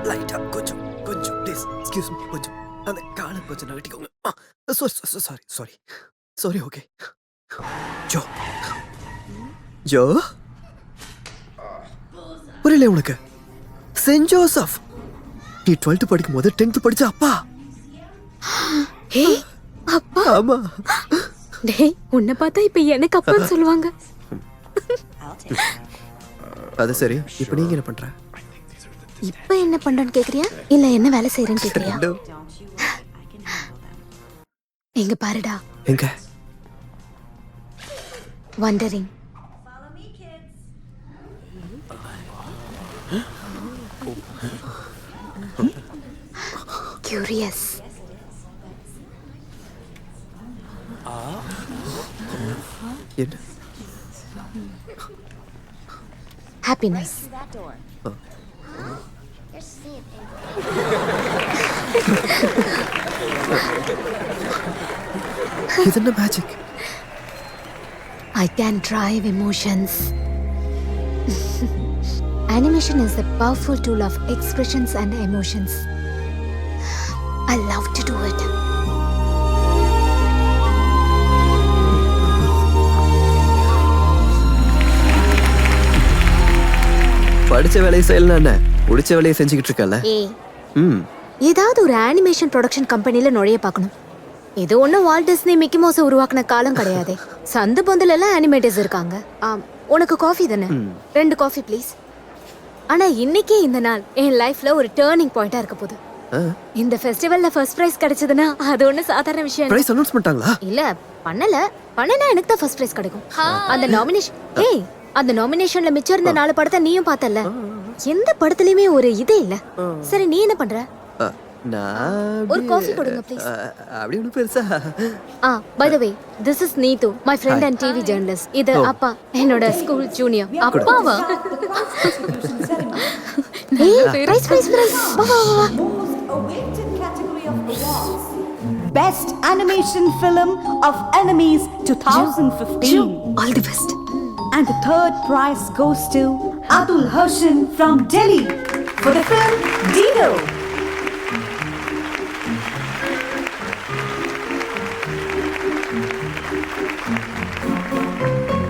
லைட்டா கொஞ்சம் கொஞ்சம் ப்ளீஸ் எக்ஸ்கியூஸ் மீ கொஞ்சம் அந்த காலை கொஞ்சம் நகட்டிக்கோங்க. Sorry sorry sorry. Okay Jo Jo புரியல உனக்கு? சென்ட் ஜோசப் நீ 12th படிக்கும் போது 10th படிச்ச அப்பா. ஏய் அப்பா. ஆமா. டேய் உன்னை பார்த்தா இப்ப எனக்கு அப்பான்னு சொல்லுவாங்க. அது சரி, இப்போ நீங்க என்ன பண்ற? இப்ப என்ன பண்றேன்னு கேக்குறியா இல்ல என்ன வேலை செய்யறேன்னு கேக்குறியா? எங்க பாருடா. எங்க? வண்டரிங். Curious. என்ன? Happiness. இது என்ன magic? I can drive emotions. Animation is a powerful tool of expressions and emotions. I love to do it. படிச்ச வேலையை செய்யலாம் என்ன, பிடிச்ச வேலையை செஞ்சுக்கிட்டு இருக்கல. ஏதாவது ஒரு அனிமேஷன் ப்ரொடக்ஷன் கம்பெனில நுழைய பார்க்கணும். இது ஒன்றும் வால்ட் டிஸ்னி மிக்கி மவுஸ் உருவாக்குன காலம் கிடையாது. சந்து பொந்துல எல்லாம் அனிமேட்டர்ஸ் இருக்காங்க. உனக்கு காஃபி தானே? 2 காஃபி ப்ளீஸ். ஆனா இன்னைக்கே இந்த நாள் என் லைஃப்ல ஒரு டேர்னிங் பாயிண்டா இருக்க போகுது. இந்த ஃபெஸ்டிவல்ல ஃபர்ஸ்ட் பிரைஸ் கிடைச்சதுன்னா அது ஒன்றும் சாதாரண விஷயம் பிரைஸ் அனௌன்ஸ் பண்ணிட்டாங்களா? இல்ல பண்ணனா எனக்கு தான் ஃபர்ஸ்ட் பிரைஸ் கிடைக்கும். அந்த நாமினேஷன்ல மிச்சம் இருந்த 4 படத்தை நீயும் பார்த்தல. எந்த படத்துலயுமே ஒரு இதே இல்ல. சரி நீ என்ன பண்ற? ஒரு காஃபி கொடுங்க ப்ளீஸ். அப்படி ஒண்ணு பெருசா. By the way this is Neethu my friend and TV journalist. இது அப்பா என்னோட ஸ்கூல் ஜூனியர். அப்பாவா? பிரைஸ் வா. Best animation film of Enemies 2015. All the best. And the third prize goes to Atul Harshan from Delhi for the film Dido.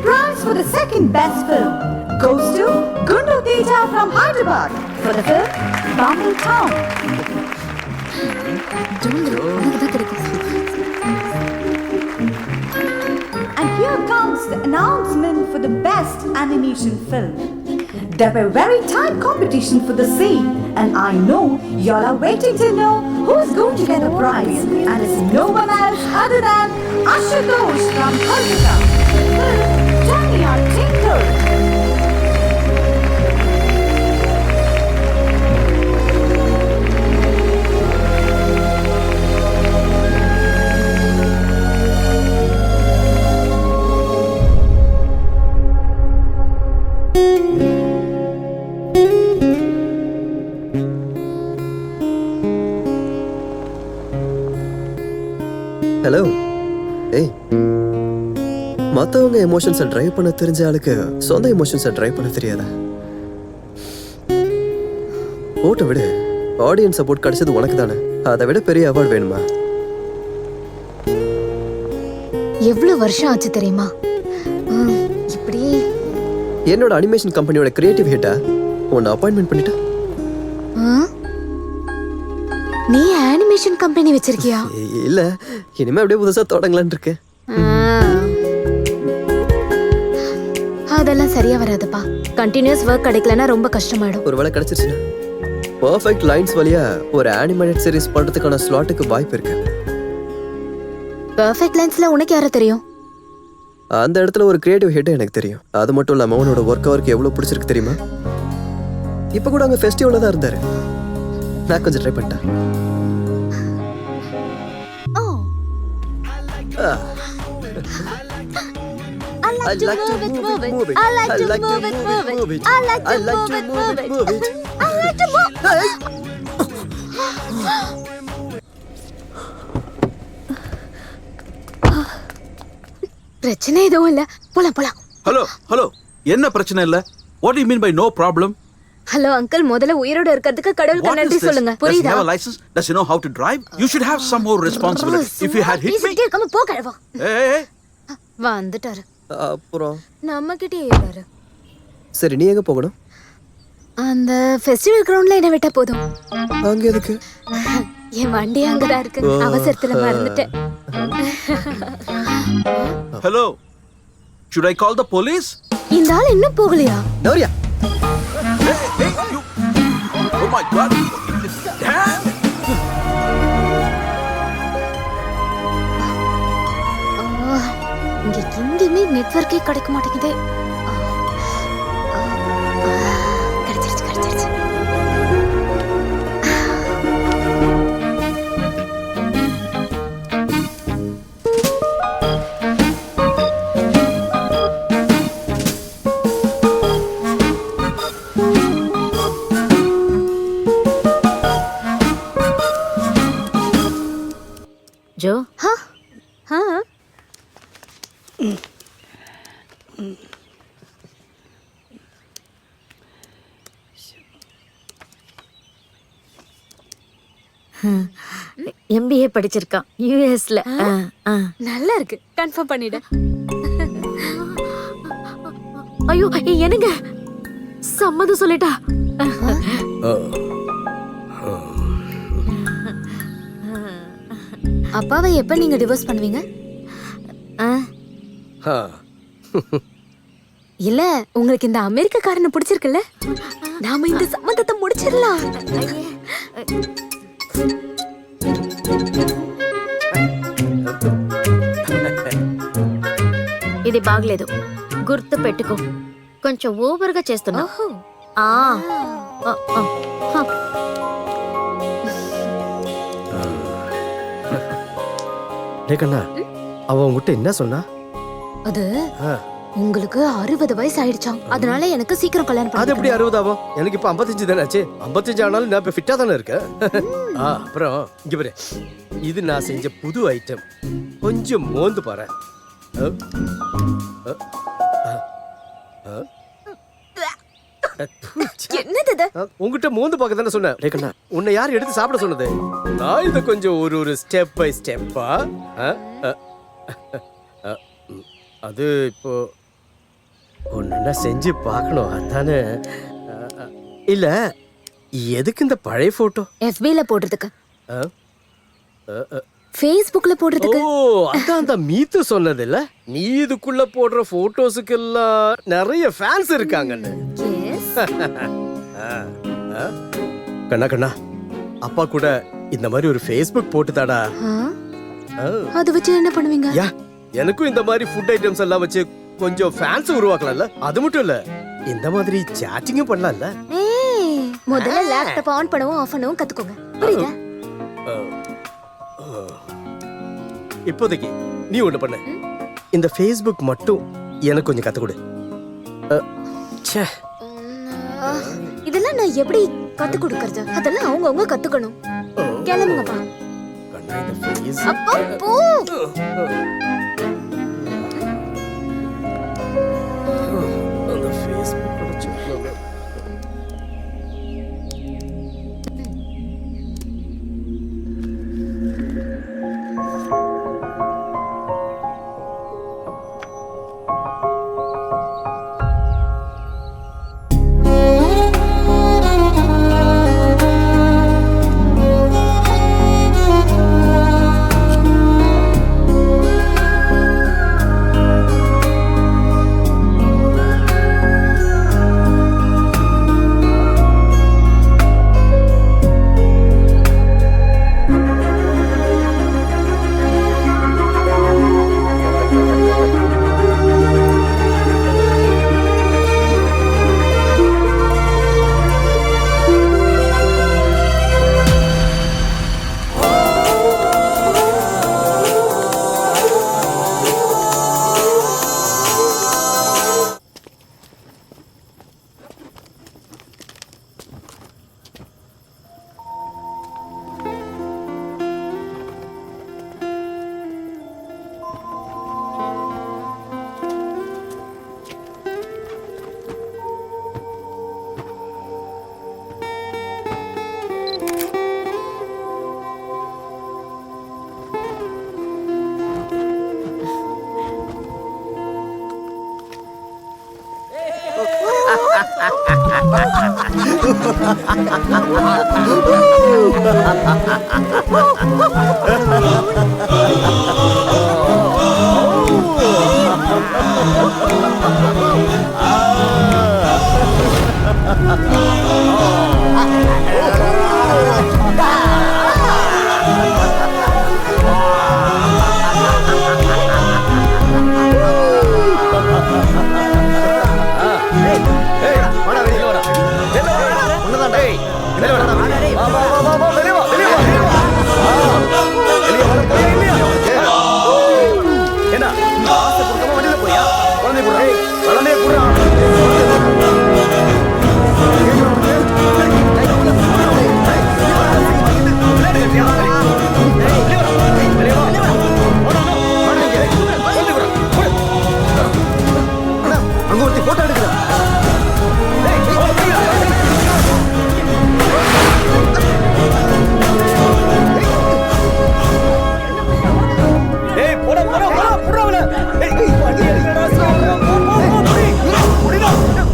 Prize for the second best film goes to Gundu Teja from Hyderabad for the film Bombay Town. And here comes the announcement for the best animation film. There were very tight competition for the same, and I know y'all are waiting to know who's going to get a prize, and it's no one else other than Ashutosh from Kolkata. Tanya Tinker. Hello. ஏய், மற்றவங்க எமோஷன்ஸை drive பண்ண தெரிஞ்ச ஆளுக்கு சொந்த எமோஷன்ஸை drive பண்ண தெரியாதா? ஓட்ட விடு, ஆடியன்ஸ் சப்போர்ட் கிடைச்சது உனக்கு தானே. அதை விட பெரிய அவார்டு வேணுமா? எவ்வளவு வருஷம் ஆச்சு தெரியுமா இப்படி என்னோட அனிமேஷன் கம்பெனியோட கிரியேட்டிவ் ஹெட்டா உன்னை அப்பாயின்மெண்ட் பண்ணிட்டா. நீ அனிமேஷன் கம்பெனி வச்சிருக்கியா? இல்ல, இனிமே அப்படியே புதுசா தொடங்கலாம்னு இருக்கேன். அதெல்லாம் சரியா வராதுப்பா. கண்டினியூஸ் ஒர்க் கிடைக்கலனா ரொம்ப கஷ்டமாயிடும். ஒருவேளை கிடைச்சிருச்சுனா பெர்ஃபெக்ட் லைன்ஸ் வழியா ஒரு அனிமேட்டட் சீரிஸ் பண்றதுக்கான ஸ்லாட்டுக்கு வாய்ப்பு இருக்கு. பெர்ஃபெக்ட் லைன்ஸ்ல உனக்கு யாரை தெரியும்? அந்த இடத்துல ஒரு கிரியேட்டிவ் ஹெட் எனக்கு தெரியும். அது மட்டும் இல்லாம அவனோட ஒர்க் அவருக்கு எவ்வளவு பிடிச்சிருக்கு தெரியுமா? இப்ப கூட அங்க ஃபெஸ்டிவல்ல தான் இருந்தாரு. நான் கொஞ்சம் ட்ரை பண்ணிட்டேன். I like to move it. I like to move it. I like to move it. I like to move. பிரச்சனை எதுவும் இல்ல. போலாம். ஹலோ என்ன பிரச்சனை இல்ல? What do you mean by no problem? Hello uncle, முதல்ல உயிரோட இருக்கிறதுக்கு கடவுளுக்கு What is நன்றி this? சொல்லுங்க. Does he புரியுதா? have a license? Does he know how to drive? You should have some more responsibility. If you had hit me... பேசிக்கிட்டே இருக்காம போ கழவா. Hey. வந்துட்டாரு. அப்புறம் நம்ம கிட்டே ஏறாரு. சரி, நீ எங்க போகணும்? அந்த ஃபெஸ்டிவல் கிரவுண்ட்ல என்ன விட்டா போதும். அங்க எதுக்கு? என் வண்டி அங்கதான் இருக்கு. அவசரத்துல மறந்துட்டேன். Hello. Should I call the police? இந்த ஆள் இன்னும் போகலையா? நௌரியா, Hey, you... Oh my God. Damn. இங்க எங்கேயுமே நெட்வொர்க்கே கிடைக்க மாட்டேங்குது. கிடைச்சிருச்சு கிடைச்சிருச்சு. ஜோ, ஆ MBA படிச்சிருக்கான் யூஎஸ்ல. நல்லா இருக்கு. கன்ஃபார்ம் பண்ணிடு. ஐயோ, என்னங்க சம்மதம் சொல்லிட்டா? அப்பாவை எப்ப நீங்க டிவோர்ஸ் பண்ணுவீங்க? இல்ல, உங்களுக்கு இந்த அமெரிக்காக்காரனை பிடிச்சிருக்குல்ல? நாம இந்த சம்மந்தத்தை முடிச்சிடலாம். ఇది బాగలేదు, గుర్తు పెట్టుకో. కొంచెం ఓవర్గా చేస్తున్నా. ఆ, ఆ, ఆ, ఆ. டேய் கண்ணா, அவ உங்ககிட்ட என்ன சொன்னா? அது ஆ, உங்களுக்கு 60 வயசு ஆயிடுச்சாம். அதனால எனக்கு சீக்கிரம் கல்யாணம் அது எப்படி பண்ணி 60 ஆகும்? எனக்கு இப்ப 55 தானே ஆச்சு. 55 ஆனாலும் நான் இப்ப ஃபிட்டா தானே இருக்கேன். அப்புறம் இங்க பாரு, இது நான் செஞ்ச புது ஐட்டம். கொஞ்சம் மோந்து பாரு. என்னது இது? உங்ககிட்ட மோந்து பார்க்க தானே சொன்னேன். டேய் கண்ணா, உன்னை யார் எடுத்து சாப்பிட சொன்னது? நான் இதை கொஞ்சம் ஒரு ஸ்டெப் பை ஸ்டெப்பா அது இப்போ ஒன்னா செஞ்சு பார்க்கணும். அதானே. இல்ல, எதுக்கு இந்த பழைய போட்டோ? FB-ல போடுறதுக்கு, Facebookல போடுறதுக்கு. ஓ, அதான் அந்த மீத்து சொன்னது இல்ல, நீ இதுக்குள்ள போடுற போட்டோஸுக்கு எல்லாம் நிறைய ஃபேன்ஸ் இருக்காங்கன்னு. Yes. கண்ணா கண்ணா, அப்பா கூட இந்த மாதிரி ஒரு ஃபேஸ்புக் போட்டுதாடா. ஆ? அது வச்சு என்ன பண்ணுவீங்க? யா, எனக்கும் இந்த மாதிரி ஃபுட் ஐட்டம்ஸ் எல்லாம் வச்சு கொஞ்சம் ஃபேன்ஸ் உருவாக்கலாம்ல. அது மட்டும் இல்ல, இந்த மாதிரி சாட்டிங்கும் பண்ணலாம்ல. ஏய், முதல்ல லேப்டாப் ஆன் பண்ணவும் ஆஃப் பண்ணவும் கத்துக்கோங்க. புரியுதா? இப்போதைக்கு நீ ஒண்ணு பண்ணு, இந்த ஃபேஸ்புக் மட்டும் எனக்கு கொஞ்சம் கத்து கொடு. ச்சே, இதெல்லாம் நான் எப்படி கத்து கொடுக்கறது? அதெல்லாம் அவங்க கத்துக்கணும். கிளம்புங்கப்பா. கண்ணா, இந்த ஃபேஸ் அப்பா போ. அந்த ஃபேஸ்புக் கூட சொல்லுங்க. அங்க ஒருத்தி போட்டோ எடுக்கிறா.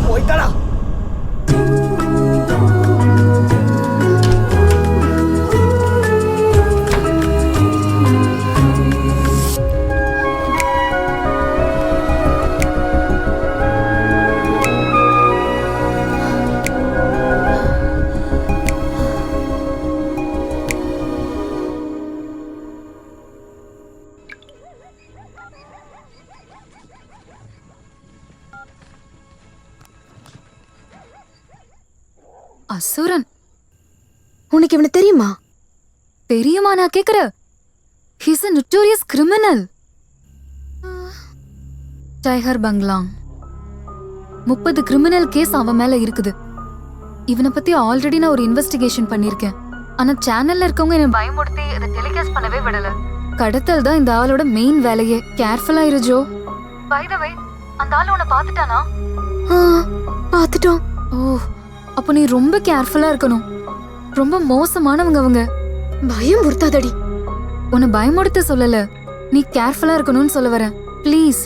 போய்த்தாடா. அசுரன். உனக்கு இவனை தெரியுமா? தெரியுமா நான் கேக்குற? He's a notorious criminal. Tiger பங்களாங் 30 கிரிமினல் கேஸ் அவன் மேல இருக்குது. இவனை பத்தி ஆல்ரெடி நான் ஒரு இன்வெஸ்டிகேஷன் பண்ணிருக்கேன். ஆனா சேனல்ல இருக்கவங்க என்ன பயமுறுத்தி அதை டெலிகாஸ்ட் பண்ணவே விடல. கடத்தல் தான் இந்த ஆளோட மெயின் வேலையே. கேர்ஃபுல்லா இரு ஜோ. பை தி வே, அந்த ஆளு உன்னை பாத்துட்டானா? பாத்துட்டோம். ஓ, அப்போ நீ ரொம்ப கேர்ஃபுல்லா இருக்கணும். ரொம்ப மோசமானவங்க அவங்க. பயம் முறுத்தாதடி. உன்னை பயமுடுத்த சொல்லல, நீ கேர்ஃபுல்லா இருக்கணும்னு சொல்ல வரேன். Please.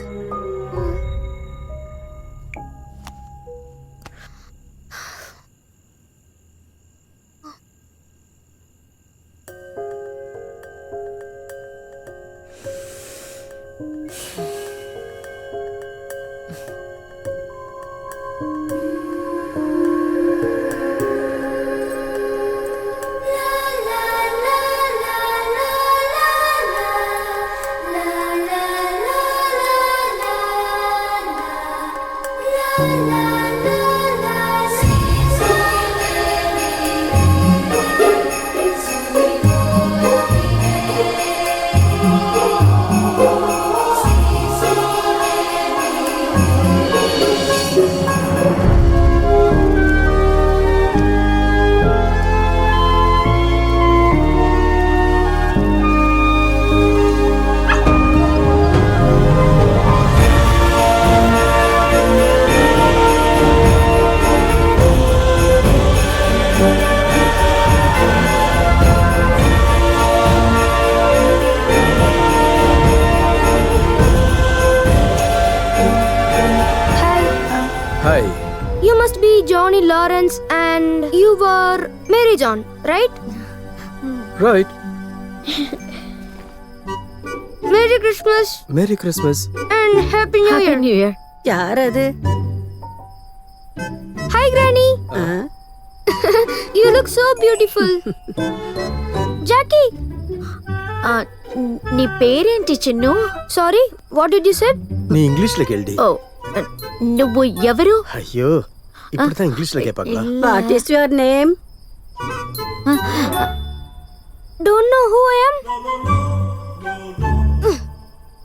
Hi. You must be Johnny Lawrence and you were Mary John, right? Right. Merry Christmas Merry Christmas. and Happy New Year. New year. யார் அது? Hi Granny. You look so beautiful. Jackie. నీ పేరేంటి Chinnu? Sorry, what did you say? நீ இங்கிலீஷ்ல கேள்டி. Oh, నువ్వు ఎవరు? ஐயோ, இப்படிதான் இங்கிலீஷ்ல கேட்பாங்களா? What is your name? Don't know who I am?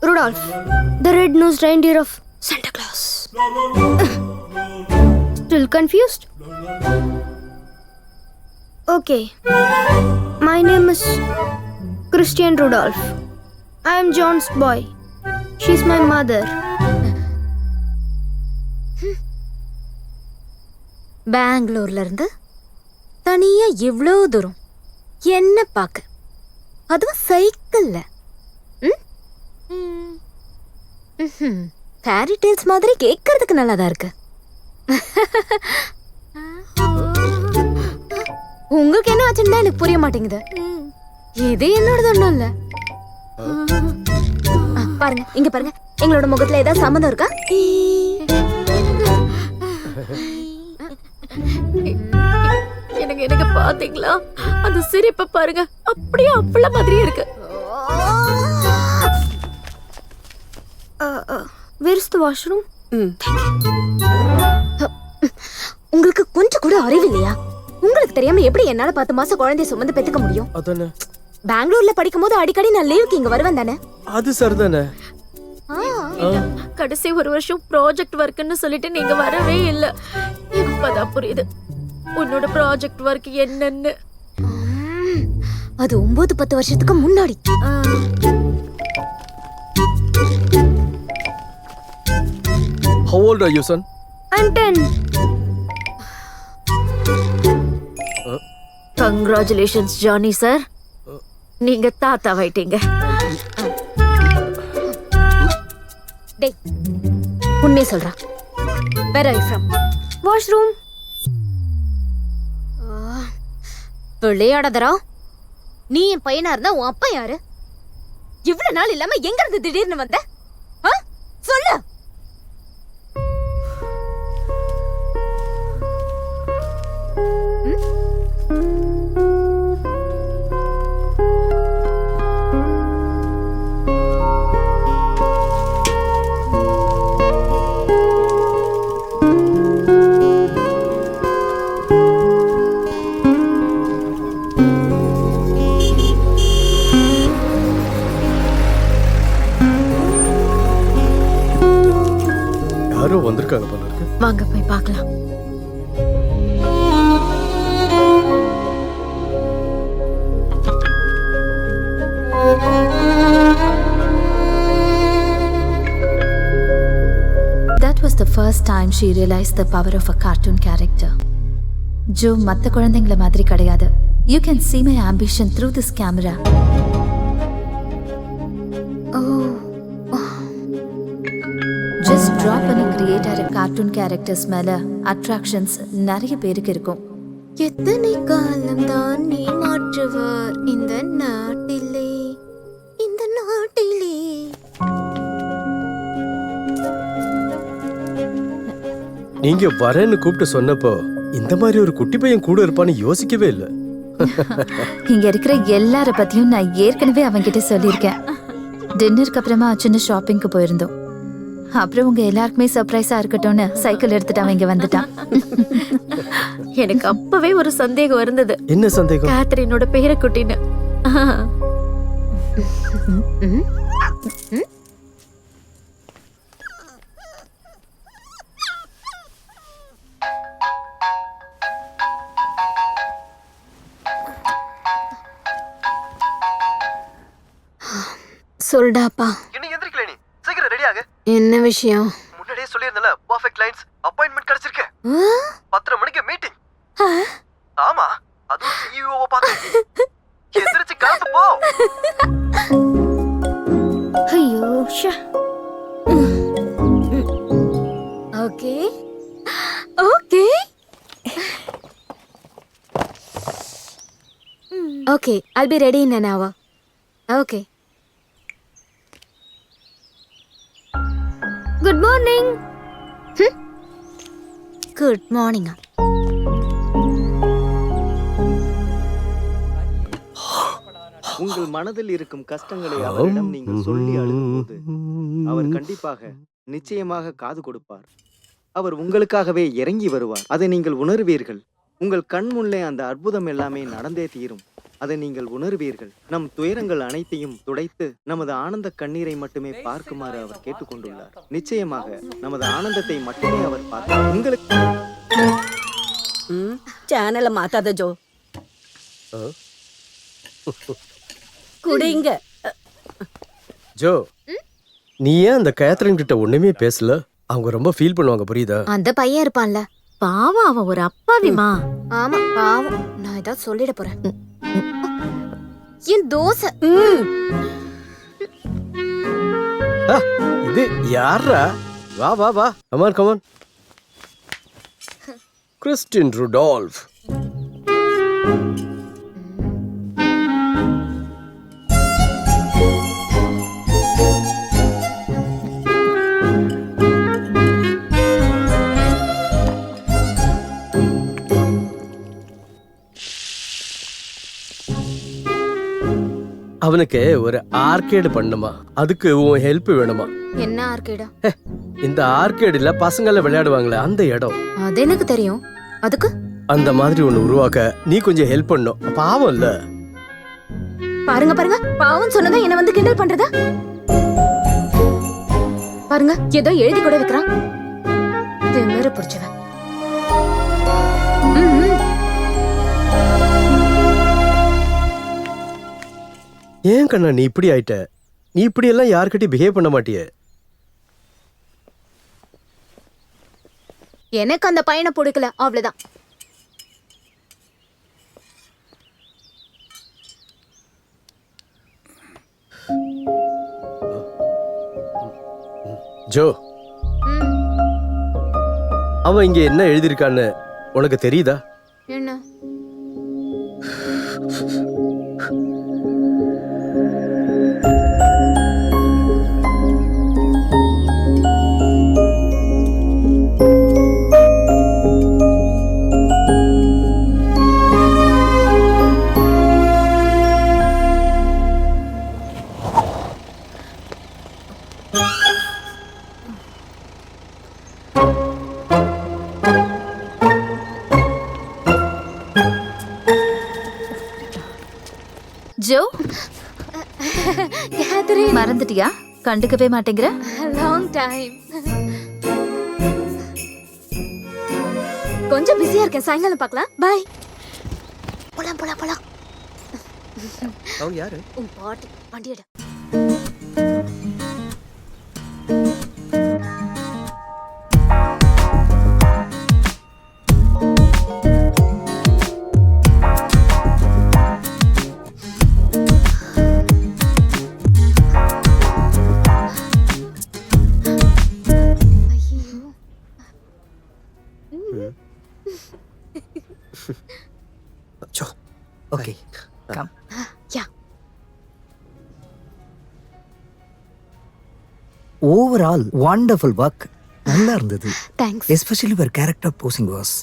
Rudolph, the red-nosed reindeer of Santa Claus. Still confused? Okay. My name is Christian Rudolph. I am John's boy. She's my mother. பெங்களூர்ல இருந்து தனியா இவ்ளோ தூரம் என்ன பார்க்க, அதுவும் சைக்கிள்ல. Fairy tales மாதிரி கேட்கறதுக்கு நல்லாதான் இருக்கு. உங்களுக்கு என்ன ஆச்சுன்னு எனக்கு புரிய மாட்டேங்குது. இது என்னோடது ஒண்ணும் இல்ல. பாருங்க, இங்க பாருங்க. எங்களோட முகத்துல ஏதாவது சம்மந்தம் இருக்கா? எனக்கு பாத்தீங்களா, அந்த சிரிப்பை பாருங்க, அப்படியே அப்பள மாதிரியே இருக்கு. Where is the washroom? உங்களுக்கு கொஞ்சம் கூட அறிவு இல்லையா? உங்களுக்கு தெரியாம எப்படி என்னால 10 மாசம் குழந்தைய சுமந்து பெத்துக்க முடியும்? அதானே. பெங்களூர்ல படிக்கும்போது அடிக்கடி நான் லீவுக்கு இங்க வருவேன் தானே. அது சரிதானே. கடைசி ஒரு வருஷம் ப்ராஜெக்ட் ஒர்க்னு சொல்லிட்டு நீங்க வரவே இல்ல. இப்பதான் புரியுது உன்னோட ப்ராஜெக்ட் ஒர்க் என்னன்னு. அது 9-10 வருஷத்துக்கு முன்னாடி. How old are you, son? I'm 10. Congratulations Johnny sir, நீங்க தாத்தாவாயிட்டீங்க. டேய், உண்மையை சொல்றா. Where are you from? Washroom. விளையாடாதரா. நீ என் பையனா இருந்தா உன் அப்பா யாரு? இவ்வளவு நாள் இல்லாம எங்க இருந்து திடீர்னு வந்த? சொல்லு. யாரோ வந்திருக்காங்க போல இருக்கு. வாங்க போய் பார்க்கலாம். That was the first time she realized the power of a cartoon character. Jo மத்த குழந்தைங்கள மாதிரி கிடையாது. You can see my ambition through this camera. Just drop and create a cartoon characters மேல attractions நிறைய பேருக்கு இருக்கும். எத்தனை காலம் தான் நீ மாற்றுவார் இந்த நாட்டிலே, இந்த நாட்டிலே. நீங்க வரேன்னு கூப்பிட்டு சொன்னப்போ இந்த மாதிரி ஒரு குட்டி பையன் கூட இருப்பான்னு யோசிக்கவே இல்லை. இங்க இருக்கிற எல்லார பத்தியும் நான் ஏற்கனவே அவன்கிட்ட சொல்லியிருக்கேன். டின்னருக்கு அப்புறமா சின்ன ஷாப்பிங்க்கு போயிருந்தோம். அப்புறம் உங்க எல்லாருக்குமே சர்ப்ரைஸா இருக்கட்டும்னு சைக்கிள் எடுத்துட்டு அவன் இங்க வந்துட்டான். எனக்கு அப்பவே ஒரு சந்தேகம் இருந்தது. என்ன சந்தேகம்? கேத்ரினோட பேரை குட்டின்னு. சொல்டாப்பா. இன்னும் எந்திரிக்கல நீ. சீக்கிரம் ரெடி ஆகு. என்ன விஷயம்? முன்னாடியே சொல்லிருந்தல, பெர்ஃபெக்ட் லைன்ஸ் அப்பாயின்ட்மென்ட் கிடைச்சிருக்கு. 10:30 மணிக்கு மீட்டிங். ஆமா, அதுவும் சிஇஓவை பார்த்து. எந்திரிச்சு காசு போ. ஐயோ Shah. Okay okay okay, I'll be ready in an hour. Okay. Good morning. Good morning. உங்கள் மனதில் இருக்கும் கஷ்டங்களை அவரிடம் நீங்கள் சொல்லி அழுகும்போது அவர் கண்டிப்பாக நிச்சயமாக காது கொடுப்பார். அவர் உங்களுக்காகவே இறங்கி வருவார். அதை நீங்கள் உணர்வீர்கள். உங்கள் கண் முன்னே அந்த அற்புதம் எல்லாமே நடந்தே தீரும். அதை நீங்கள் உணர்வீர்கள். நம் துயரங்கள் அனைத்தையும் துடைத்து நமது ஆனந்த கண்ணீரை மட்டுமே பார்க்குமாறு அவர் கேட்டுக்கொண்டுள்ளார். நிச்சயமாக நமது ஆனந்தத்தை மட்டுமே அவர் பார்த்தார். உங்களுக்கு சேனலை மாத்தாத ஜோ. குடிங்க. ஜோ, நீ ஏன் அந்த கேத்ரின் கிட்ட ஒண்ணுமே பேசல? அவங்க ரொம்ப ஃபீல் பண்ணுவாங்க, புரியுதா? அந்த பையன் இருப்பான்ல, பாவம், அவன் ஒரு அப்பாவிமா. ஆமா பாவம். நான் ஏதாவது சொல்லிட போறேன். என் தோசை. இது யாரா? வா வா வா, கமான் கமான். Christian Rudolph. அவனுக்கு ஒரு ஆர்கேடு பண்ணுமா, அதுக்கு உன் ஹெல்ப் வேணுமா? என்ன ஆர்கேடா? இந்த ஆர்கேடுல பசங்கள விளையாடுவாங்களே அந்த இடம். அது எனக்கு தெரியும். அதுக்கு அந்த மாதிரி ஒண்ணு உருவாக்க நீ கொஞ்சம் ஹெல்ப் பண்ணும். பாவம் இல்ல? பாருங்க பாருங்க, பாவம் சொன்னதா என்ன வந்து கிண்டல் பண்றதா? பாருங்க, ஏதோ எழுதி கூட வைக்கிறான். திமிரு பிடிச்சவன். ஏன் கண்ணா நீ இப்படி ஆயிட்ட? நீ இப்படி எல்லாம் யார்கிட்டயும் பிஹேவ் பண்ண மாட்டியே. எனக்கு அந்த பையனை பிடிக்கல, அவ்வளவுதான். ஜோ, அவன் இங்க என்ன எழுதியிருக்கான்னு உனக்கு தெரியுதா? என்ன? ஜோ, கேத்தரின், மறந்துட்டியா? கண்டுக்கவே மாட்டேங்கிற. Long time. கொஞ்சம் பிஸியா இருக்கேன், சாயங்காலம் பார்க்கலாம். பை. போலாம் போலாம் போலாம். அவங்க யாரு? உன் பாட்டி வண்டியட. Jo, okay. Come. Yeah. Overall wonderful work. நல்லா இருந்தது. Thanks. Especially your character posing was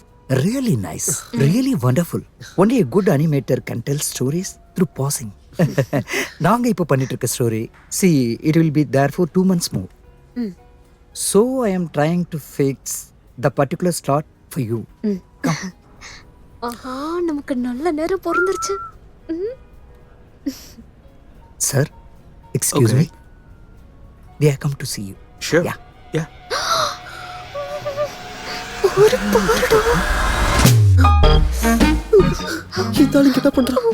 really nice, really wonderful. Only a good animator can tell stories through posing. நாங்க இப்போ பண்ணிட்டு இருக்க story, see, it will be there for 2 months more. So I am trying to fix the particular slot for you. Come. ஆஹா, நமக்கு நல்ல நேரம் பொறுந்துருச்சு. Sir, excuse Okay. me. We have come to see you. Sure. Yeah. Yeah. ஒரு பாருடா. இதாலும் என்ன பண்றான்?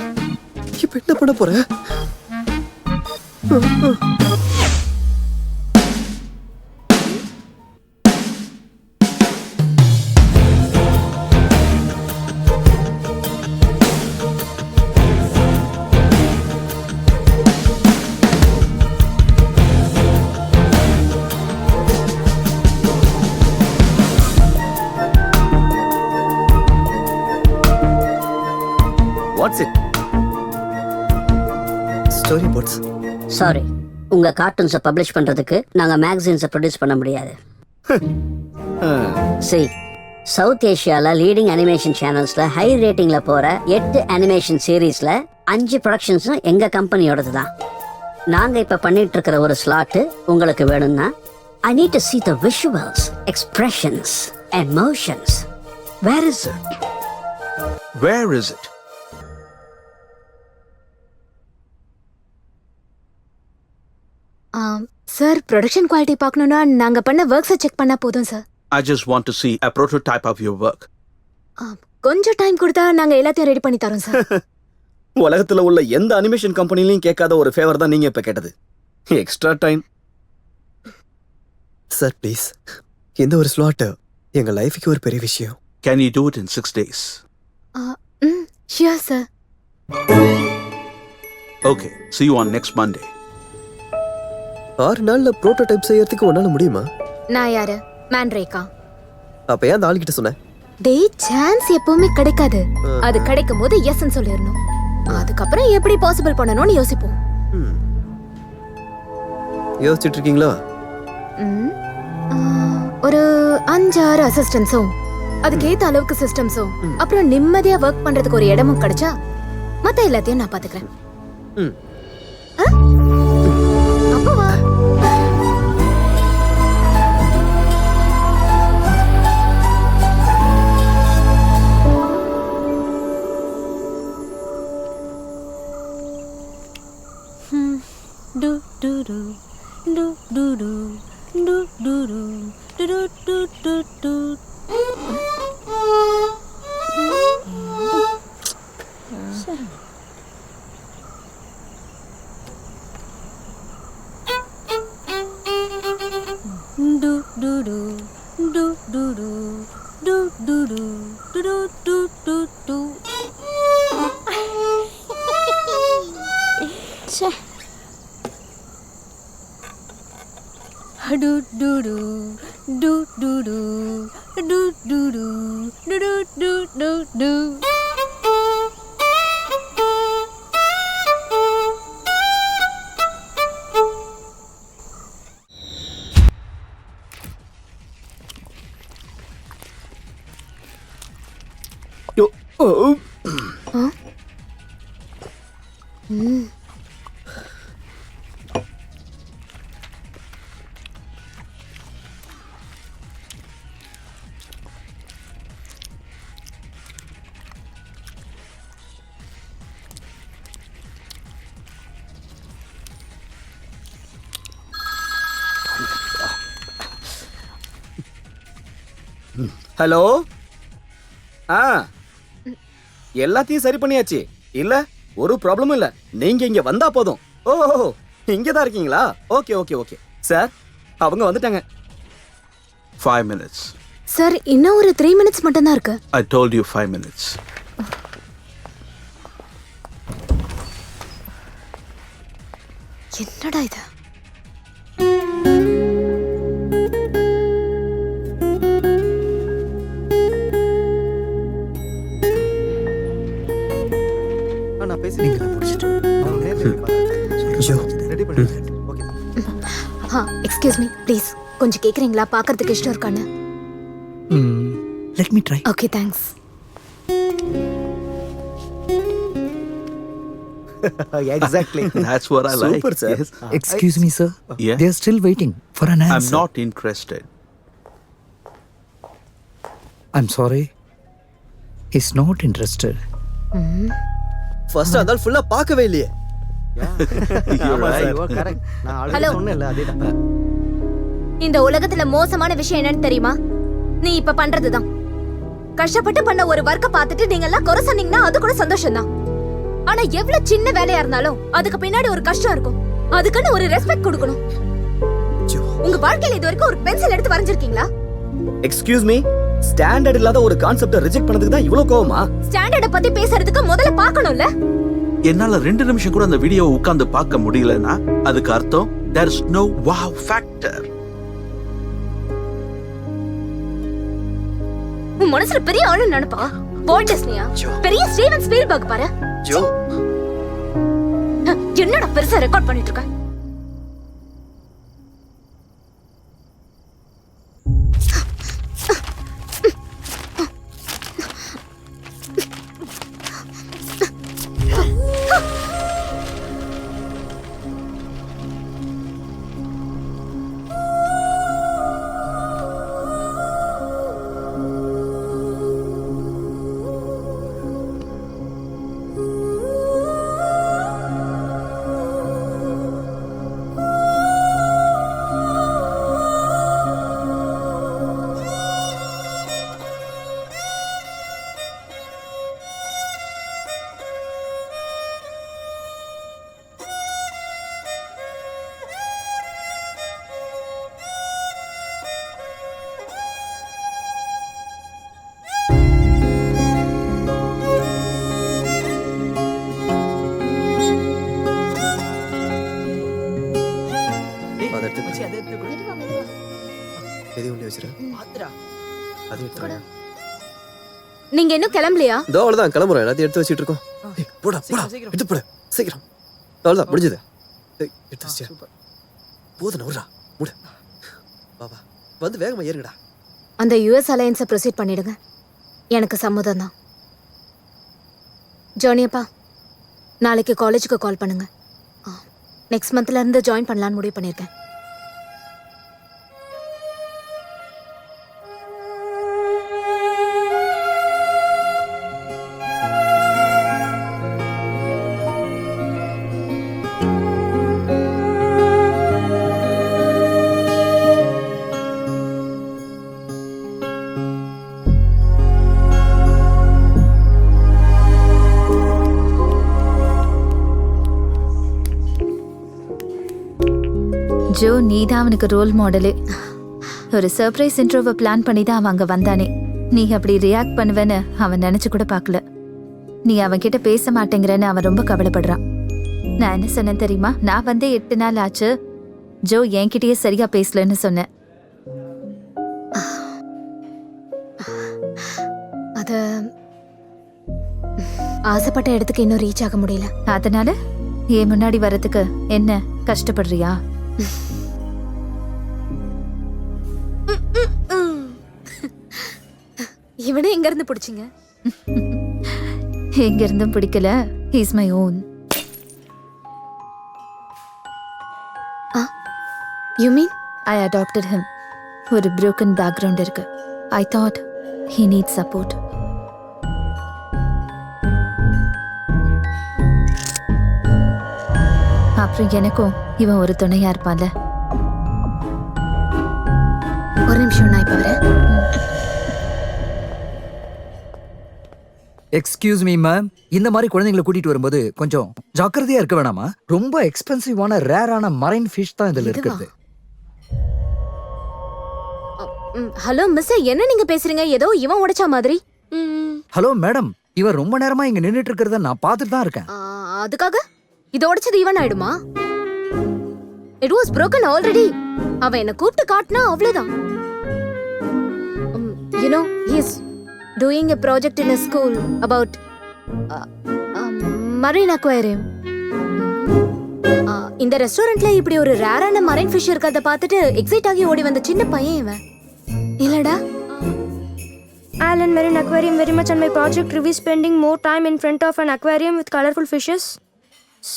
இப்ப என்ன பண்ண போற? What's it? Story boards. Sorry, உங்க கார்ட்டூன்ஸை பப்ளிஷ் பண்றதுக்கு நாங்க மேகசின்ஸை ப்ரொடியூஸ் பண்ண முடியாது. சரி, சவுத் ஏஷியால லீடிங் அனிமேஷன் சேனல்ஸ்ல ஹை ரேட்டிங்ல போற 8 அனிமேஷன் சீரீஸ்ல 5 ப்ரொடக்ஷன்ஸும் எங்க கம்பெனியோடது தான். நாங்க இப்ப பண்ணிட்டு இருக்கிற ஒரு ஸ்லாட் உங்களுக்கு வேணும்னா I need to see the visuals, expressions, emotions. Where is it? Where is it? Sir, production quality பார்க்கணும்னா நாங்க பண்ண ஒர்க்ஸை செக் பண்ணா போதும் sir. I just want to see a prototype of your work. கொஞ்சம் டைம் கொடுத்தா நாங்க எல்லாத்தையும் ரெடி பண்ணி தரோம் சார். உலகத்துல உள்ள எந்த அனிமேஷன் கம்பெனிலையும் கேட்காத ஒரு ஃபேவர் தான் நீங்க இப்ப கேட்டது. Extra time. சார் ப்ளீஸ், இந்த ஒரு ஸ்லாட் எங்க லைஃப்க்கு ஒரு பெரிய விஷயம். Can you do it in 6 days? Sure sir. Okay, see you on next Monday. 6 நாள்ல புரோட்டோடைப் செய்யறதுக்கு உன்னால முடியுமா? நான் யாரு? மேன்ரேகா. அப்ப ஏன் அந்த ஆள்கிட்ட சொன்னேன்? டேய் சான்ஸ் எப்பவுமே கிடைக்காது. அது கிடைக்கும் போது எஸ்ன்னு சொல்லிடணும். அதுக்கப்புறம் எப்படி பாசிபிள் பண்ணணும்னு யோசிப்போம். யோசிச்சுட்டு இருக்கீங்களா? ஒரு 5-6 அசிஸ்டன்ஸும் அதுக்கேத்த அளவுக்கு சிஸ்டம்ஸும் அப்புறம் நிம்மதியா ஒர்க் பண்றதுக்கு ஒரு இடமும் கிடைச்சா மத்த எல்லாத்தையும் நான் பாத்துக்கிறேன். அப்போ வா. Do do do do do do do do do do do do do. Do do do do do do do do do do do do do. Che. Do do do do do do do do do do do do do. Hello. எல்லாத்தையும் சரி பண்ணியாச்சு. இல்ல ஒரு ப்ராப்ளமும் இல்ல. நீங்க இங்க வந்தா போதும். ஓ இங்க தான் இருக்கீங்களா? ஓகே ஓகே ஓகே சார், அவங்க வந்துட்டாங்க. 5 minutes. சார் இன்னும் ஒரு 3 minutes மட்டும் தான் இருக்கு. I told you 5 minutes. என்னடா இது? நான் பேசுறீங்க ரெடி பண்ணிடுறேன். ஓகே. Excuse me please. கொஞ்சம் கேக்குறீங்களா? பார்க்கிறதுக்கு இஷ்டம் இருக்கான்னு. Let me try. Okay thanks. Exactly. That's what I like. Super, sir. Yes. Excuse me, sir. Yeah? They are still waiting for an answer. I'm not interested. I'm sorry. He's not interested. First அதால் ஃபுல்லா பார்க்கவே இல்லையே. You're right. Correct. நான் Hello. Already சொன்னேன்ல அதேதான். இந்த உலகத்துல மோசமான விஷயம் என்னன்னு தெரியுமா? நீ இப்ப பண்றதுதான். கஷ்டப்பட்டு பண்ண ஒரு வர்க்க பார்த்துட்டு நீங்க எல்லாம் குறை சொன்னீங்கன்னா அது கூட சந்தோஷம் தான். ஆனா எவ்வளவு சின்ன வேலையா இருந்தாலும் அதுக்கு பின்னாடி ஒரு கஷ்டம் இருக்கும். அதுக்குன்னு ஒரு ரெஸ்பெக்ட் கொடுக்கணும். உங்க வாழ்க்கையில இது வரைக்கும் ஒரு பென்சில் எடுத்து வரைஞ்சிருக்கீங்களா? எக்ஸ்கியூஸ் மீ, ஸ்டாண்டர்ட் இல்லாத ஒரு கான்செப்ட ரிஜெக்ட் பண்ணதுக்கு தான் இவ்ளோ கோவமா? ஸ்டாண்டர்ட பத்தி பேசுறதுக்கு முதல்ல பார்க்கணும்ல. என்னால 2 நிமிஷம் கூட அந்த வீடியோவை உட்கார்ந்து பார்க்க முடியலன்னா அதுக்கு அர்த்தம் there is no wow factor. உன் மனசுல பெரிய ஆளு நினைப்பா? வால்ட் டிஸ்னியா? பெரிய ஸ்டீவன் ஸ்பீல்பர்க் பாரு. ஜோ என்னடா பெருசா ரெக்கார்ட் பண்ணிட்டு இருக்க? எது உள்ளே வச்சிரு. அது எடுத்துறேன். நீங்க இன்னும் கிளம்பலையா? இதோ அவ்வளவுதான் கிளம்புறோம். எல்லாத்தையும் எடுத்து வச்சிட்டு இருக்கோம். ஏய், போடா போடா எடுத்து போடு சீக்கிரம். அவ்வளவுதான் முடிஞ்சது. ஏய், எடுத்து வச்சியா? போதும் நவுறா முடு. பாபா வந்து வேகமா ஏறுங்கடா. அந்த யுஎஸ் அலையன்ஸை ப்ரொசீட் பண்ணிடுங்க. எனக்கு சம்மதம் தான். ஜோனியப்பா, நாளைக்கு காலேஜுக்கு கால் பண்ணுங்க. நெக்ஸ்ட் மந்த்ல இருந்து ஜாயின் பண்ணலான்னு முடிவு பண்ணியிருக்கேன். ஜோ, நீ தான் அவனுக்கு ரோல் மாடலே. ஒரு சர்ப்ரைஸ் இன்ட்ரோவை பிளான் பண்ணி தான் அவன் அங்கே வந்தானே. நீ அப்படி ரியாக்ட் பண்ணுவேன்னு அவன் நினச்சி கூட பார்க்கல. நீ அவன்கிட்ட பேச மாட்டேங்கிறன்னு அவன் ரொம்ப கவலைப்படுறான். நான் என்ன சொன்னேன் தெரியுமா? நான் வந்து 8 நாள் ஆச்சு, ஜோ என்கிட்டயே சரியா பேசலன்னு சொன்னேன். அது ஆசைப்பட்ட இடத்துக்கு இன்னும் ரீச் ஆக முடியல. அதனால ஏன் முன்னாடி வர்றதுக்கு என்ன கஷ்டப்படுறியா? இவனே எங்க இருந்து பிடிச்சிங்க? எங்க இருந்தும் பிடிக்கல. He's my own. You mean? I adopted him. ஒரு broken பேக்ரவுண்ட் இருக்கு. I thought he needs support. அப்புறம் எனக்கும் இவன் ஒரு துணையா இருப்பான்ல. ஒரு நிமிஷம், நான் இப்ப வரேன். எக்ஸ்கியூஸ் மீ மேம், இந்த மாதிரி குழந்தைங்களை கூட்டிட்டு வரும்போது கொஞ்சம் ஜாக்கிரதையா இருக்க வேணாமா? ரொம்ப எக்ஸ்பென்சிவான ரேரான மரைன் ஃபிஷ் தான் இதுல இருக்குது. ஹலோ மிஸ், என்ன நீங்க பேசுறீங்க? ஏதோ இவன் உடைச்சா மாதிரி. ஹலோ மேடம், இவர் ரொம்ப நேரமா இங்க நின்னுட்டு இருக்கிறத நான் பார்த்துட்டு தான் இருக்கேன். அதுக்காக இது உடைச்சது இவன் ஆயிடுமா? It was broken already. அவன் என்ன கூப்பிட்டு காட்டினா அவ்வளவுதான். You know, he is doing a project in a school about marine aquarium. இந்த ரெஸ்டாரண்ட்ல இப்படி ஒரு ரேரான மரைன் ஃபிஷ் இருக்கறத பார்த்துட்டு எக்ஸைட் ஆகி ஓடி வந்த சின்ன பையன் இவன். இல்லடா? Alan Marine Aquarium very much on my project. Review spending more time in front of an aquarium with colorful fishes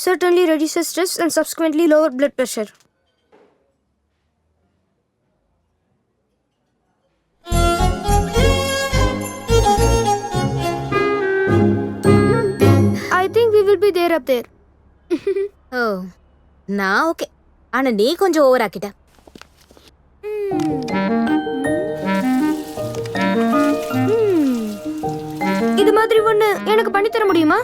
certainly reduces stress and subsequently lower blood pressure. I think we will be there up there. ஓ, நான் okay. ஆனா நீ கொஞ்சம் over ஆக்கிட்ட. இது மாதிரி ஒண்ணு எனக்கு பண்ணி தர முடியுமா?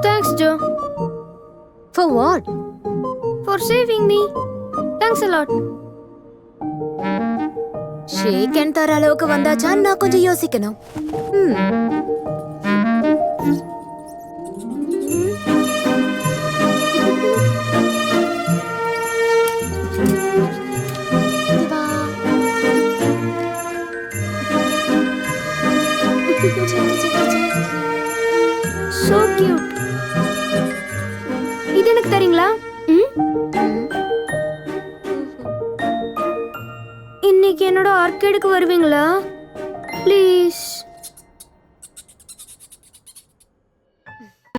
Thanks, Joe. For what? For saving me. Thanks a lot. Shake hand தர அளவுக்கு வந்தாச்சா? நான் கொஞ்சம் யோசிக்கணும். So cute. இது எனக்கு தரீங்களா? இன்னைக்கு என்னோட ஆர்கேடுக்கு வருவீங்களா? ப்ளீஸ்.